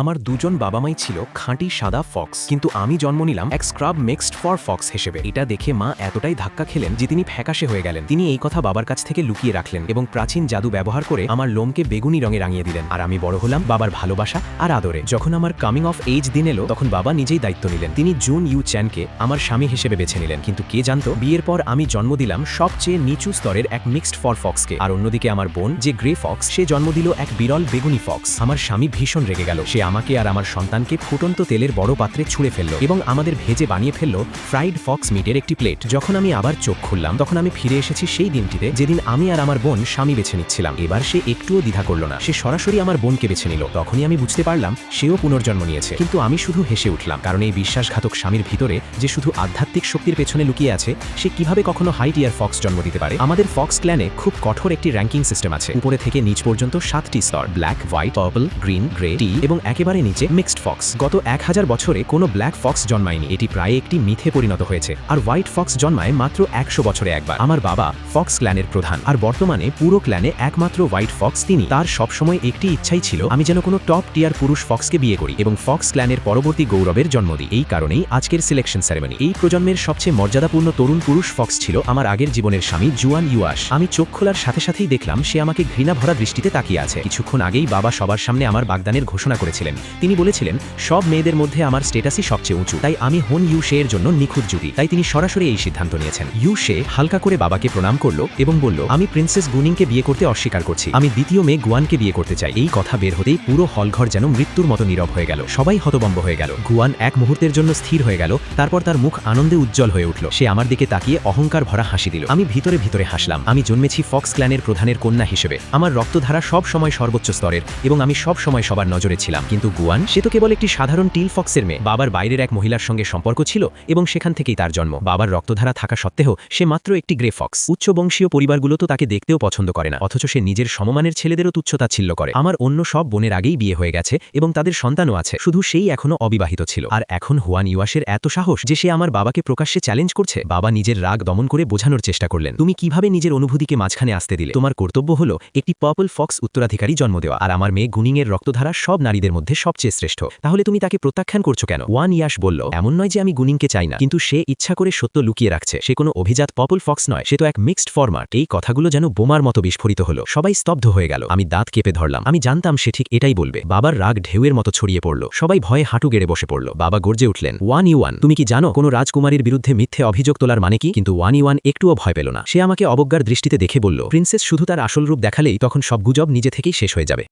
আমার দুজন বাবা-মাই ছিল খাঁটি সাদা ফক্স, কিন্তু আমি জন্ম নিলাম এক স্ক্রাব মিক্সড ফর ফক্স হিসেবে। এটা দেখে মা এতটাই ধাক্কা খেলেন যে তিনি ফ্যাকাশে হয়ে গেলেন। তিনি এই কথা বাবার কাছ থেকে লুকিয়ে রাখলেন এবং প্রাচীন জাদু ব্যবহার করে আমার লোমকে বেগুনি রঙে রাঙিয়ে দিলেন। আর আমি বড় হলাম বাবার ভালোবাসা আর আদরে। যখন আমার কামিং অফ এজ দিন এলো, তখন বাবা নিজেই দায়িত্ব নিলেন। তিনি জুন ইউ চ্যানকে আমার স্বামী হিসেবে বেছে নিলেন। কিন্তু কে জানতো, বিয়ের পর আমি জন্ম দিলাম সবচেয়ে নিচু স্তরের এক মিক্সড ফর ফক্সকে। আর অন্যদিকে আমার বোন, যে গ্রে ফক্স, সে জন্ম দিল এক বিরল বেগুনি ফক্স। আমার স্বামী ভীষণ রেগে গেল। সে আমাকে আর আমার সন্তানকে ফুটন্ত তেলের বড় পাত্রে ছুঁড়ে ফেলল এবং আমাদের ভেজে বানিয়ে ফেলল ফ্রাইড ফক্স মিটের একটি প্লেট। যখন আমি আবার চোখ খুললাম, তখন আমি ফিরে এসেছি সেই দিনটিতে যেদিন আমি আর আমার বোন স্বামী বেছে নিচ্ছিলাম। এবার সে একটুও দ্বিধা করল না, সে সরাসরি আমার বোনকে বেছে নিল। তখনই আমি বুঝতে পারলাম সেও পুনর্জন্ম নিয়েছে। কিন্তু আমি শুধু হেসে উঠলাম, কারণ এই বিশ্বাসঘাতক স্বামীর ভিতরে যে শুধু আধ্যাত্মিক শক্তির পেছনে লুকিয়ে আছে, সে কিভাবে কখনো হাই টিয়ার ফক্স জন্ম দিতে পারে। আমাদের ফক্স ক্ল্যানে খুব কঠোর একটি র্যাঙ্কিং সিস্টেম আছে। উপরে থেকে নিচ পর্যন্ত 7টি স্তর: black, white, purple, green, grey, টি এবং একেবারে নিচে মিক্সড ফক্স। গত 1000 বছরে কোনো ব্ল্যাক ফক্স জন্মায়নি। এটি প্রায় একটি মিথে পরিণত হয়েছে। আর হোয়াইট ফক্স জন্মায় মাত্র 100 বছরে একবার। আমার বাবা ফক্স ক্ল্যানের প্রধান, আর বর্তমানে পুরো ক্ল্যানে একমাত্র হোয়াইট ফক্স তিনি। তার সবসময় একটি ইচ্ছাই ছিল আমি যেন কোনো টপ টিয়ার পুরুষ ফক্সকে বিয়ে করি এবং ফক্স ক্ল্যানের পরবর্তী গৌরবের জন্ম দিই। এই কারণেই আজকের সিলেকশন সেরেমনি। এই প্রজন্মের সবচেয়ে মর্যাদাপূর্ণ তরুণ পুরুষ ফক্স ছিল আমার আগের জীবনের স্বামী জুয়ান ইউয়াস। আমি চোখ খোলার সাথে সাথেই দেখলাম সে আমাকে ঘৃণা ভরা দৃষ্টিতে তাকিয়ে আছে। কিছুক্ষণ আগেই বাবা সবার সামনে আমার বাগদানের ঘোষণা করেছিলেন। তিনি বলেছিলেন সব মেয়েদের মধ্যে আমার স্টেটাসই সবচেয়ে উঁচু, তাই আমি হন ইউ শে এর জন্য নিখুঁত জুটি। তাই তিনি সরাসরি এই সিদ্ধান্ত নিয়েছেন। ইউ শে হালকা করে বাবাকে প্রণাম করল এবং বলল, আমি প্রিন্সেস গুনিংকে বিয়ে করতে অস্বীকার করছি। আমি দ্বিতীয় মেয়ে গুয়ানকে বিয়ে করতে চাই। এই কথা বের হতেই পুরো হলঘর যেন মৃত্যুর মতো নীরব হয়ে গেল। সবাই হতভম্ব হয়ে গেল। গুয়ান এক মুহূর্তের জন্য স্থির হয়ে গেল, তারপর তার মুখ আনন্দে উজ্জ্বল হয়ে উঠল। সে আমার দিকে তাকিয়ে অহংকার ভরা হাসি দিল। আমি ভিতরে ভিতরে হাসলাম। আমি জন্মেছি ফক্স ক্ল্যানের প্রধানের কন্যা হিসেবে। আমার রক্তধারা সব সময় সর্বোচ্চ স্তরের এবং আমি সব সময় সবার নজরে ছিলাম। কিন্তু গুয়ান, সে তো কেবল একটি সাধারণ টিল ফক্সের মেয়ে। বাবার বাইরের এক মহিলার সঙ্গে সম্পর্ক ছিল এবং সেখান থেকেই তার জন্ম। বাবার রক্তধারা থাকা সত্ত্বেও সে মাত্র একটি গ্রে ফক্স। উচ্চবংশীয় পরিবারগুলো তো তাকে দেখতেও পছন্দ করে না, অথচ সে নিজের সমমানের ছেলেদেরও তুচ্ছতাচ্ছিল্য করে। আমার অন্য সব বোনের আগেই বিয়ে হয়ে গেছে এবং তাদের সন্তানও আছে, শুধু সেই এখনো অবিবাহিত ছিল। আর এখন হুয়ান ইউয়াসের এত সাহস যে সে আমার বাবাকে প্রকাশ্যে চ্যালেঞ্জ করছে। বাবা নিজের রাগ দমন করে বোঝানোর চেষ্টা করলেন, তুমি কিভাবে নিজের অনুভূতিকে মাঝখানে আসতে দিলে? তোমার কর্তব্য হলো একটি পার্পল ফক্স উত্তরাধিকারী জন্ম দেওয়া। আর আমার মেয়ে গুনিং এর রক্তধারা সব নারীদের মধ্যে সবচেয়ে শ্রেষ্ঠ। তাহলে তুমি তাকে প্রত্যাখ্যান করছো কেন? ওয়ান ইয়াস বলল, এমন নয় যে আমি গুনিংকে চাই না, কিন্তু সে ইচ্ছা করে সত্য লুকিয়ে রাখছে। সে কোনো অভিজাত পার্পল ফক্স নয়, সে তো এক মিক্সড ফরম্যাট। এই কথাগুলো যেন বোমার মতো বিস্ফোরিত হলো। সবাই স্তব্ধ হয়ে গেল। আমি দাঁত কেঁপে ধরলাম। আমি জানতাম সে ঠিক এটাই বলবে। বাবার রাগ ঢেউয়ের মতো ছড়িয়ে পড়ল। সবাই ভয়ে হাঁটু গেড়ে বসে পড়ল। বাবা গর্জে উঠলেন, ওয়ান ইউয়ান, তুমি কি জানো কোনো রাজকুমারীর বিরুদ্ধে মিথ্যে অভিযোগ তোলার মানে কি? কিন্তু ওয়ান ইউয়ান একটুও ভয় পেল না। সে আমাকে অবজ্ঞার দৃষ্টিতে দেখে বলল, প্রিন্সেস শুধু তার আসল রূপ দেখালেই তখন সব গুজব নিজে থেকেই শেষ হয়ে যাবে।